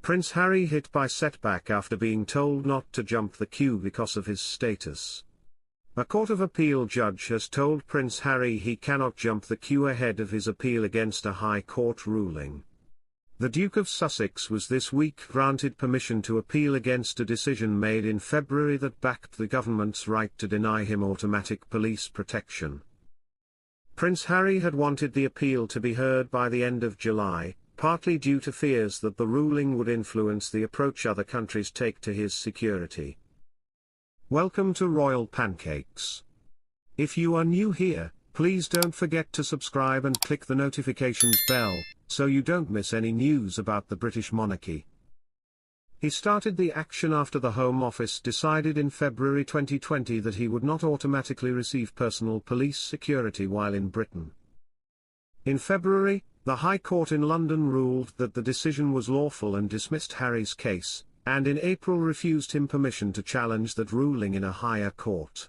Prince Harry hit by setback after being told not to jump the queue because of his status. A Court of Appeal judge has told Prince Harry he cannot jump the queue ahead of his appeal against a High Court ruling. The Duke of Sussex was this week granted permission to appeal against a decision made in February that backed the government's right to deny him automatic police protection. Prince Harry had wanted the appeal to be heard by the end of July, partly due to fears that the ruling would influence the approach other countries take to his security. Welcome to Royal Pancakes. If you are new here, please don't forget to subscribe and click the notifications bell, so you don't miss any news about the British monarchy. He started the action after the Home Office decided in February 2020 that he would not automatically receive personal police security while in Britain. In February, the High Court in London ruled that the decision was lawful and dismissed Harry's case, and in April refused him permission to challenge that ruling in a higher court.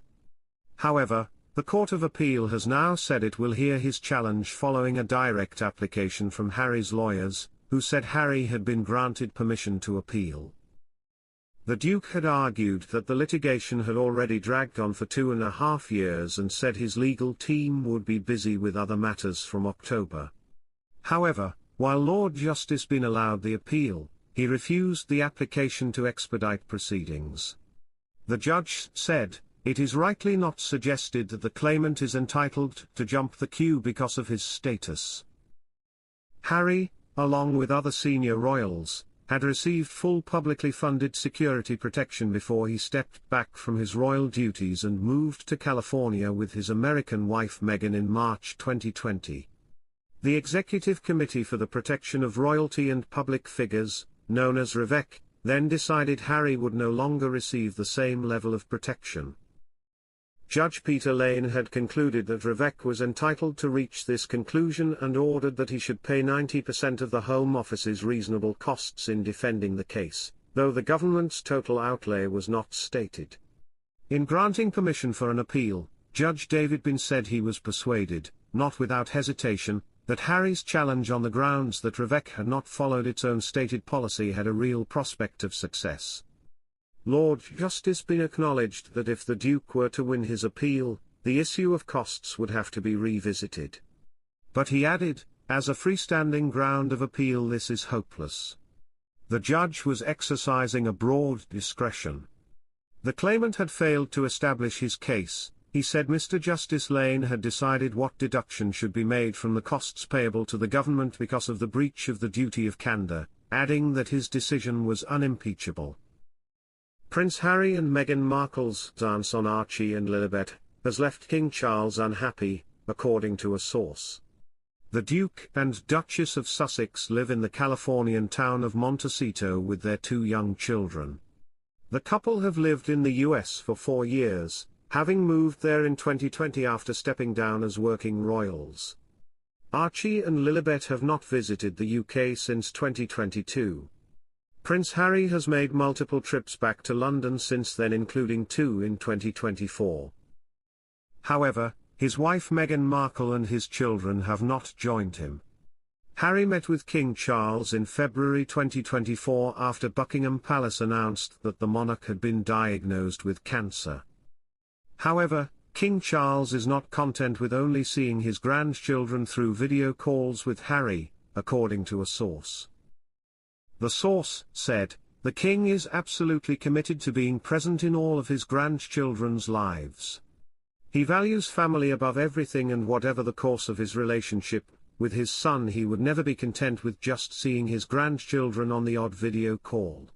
However, the Court of Appeal has now said it will hear his challenge following a direct application from Harry's lawyers, who said Harry had been granted permission to appeal. The Duke had argued that the litigation had already dragged on for 2.5 years and said his legal team would be busy with other matters from October. However, while Lord Justice bin allowed the appeal, he refused the application to expedite proceedings. The judge said, "It is rightly not suggested that the claimant is entitled to jump the queue because of his status." Harry, along with other senior royals, had received full publicly funded security protection before he stepped back from his royal duties and moved to California with his American wife Meghan in March 2020. The Executive Committee for the Protection of Royalty and Public Figures, known as REVEC, then decided Harry would no longer receive the same level of protection. Judge Peter Lane had concluded that REVEC was entitled to reach this conclusion and ordered that he should pay 90% of the Home Office's reasonable costs in defending the case, though the government's total outlay was not stated. In granting permission for an appeal, Judge David Bin said he was persuaded, not without hesitation, that Harry's challenge on the grounds that REVEC had not followed its own stated policy had a real prospect of success. Lord Justice Bin acknowledged that if the Duke were to win his appeal, the issue of costs would have to be revisited. But he added, as a freestanding ground of appeal this is hopeless. The judge was exercising a broad discretion. The claimant had failed to establish his case. He said Mr. Justice Lane had decided what deduction should be made from the costs payable to the government because of the breach of the duty of candour, adding that his decision was unimpeachable. Prince Harry and Meghan Markle's dance on Archie and Lilibet has left King Charles unhappy, according to a source. The Duke and Duchess of Sussex live in the Californian town of Montecito with their 2 young children. The couple have lived in the US for 4 years, having moved there in 2020 after stepping down as working royals. Archie and Lilibet have not visited the UK since 2022. Prince Harry has made multiple trips back to London since then, including 2 in 2024. However, his wife Meghan Markle and his children have not joined him. Harry met with King Charles in February 2024 after Buckingham Palace announced that the monarch had been diagnosed with cancer. However, King Charles is not content with only seeing his grandchildren through video calls with Harry, according to a source. The source said, "The king is absolutely committed to being present in all of his grandchildren's lives. He values family above everything, and whatever the course of his relationship with his son, he would never be content with just seeing his grandchildren on the odd video call."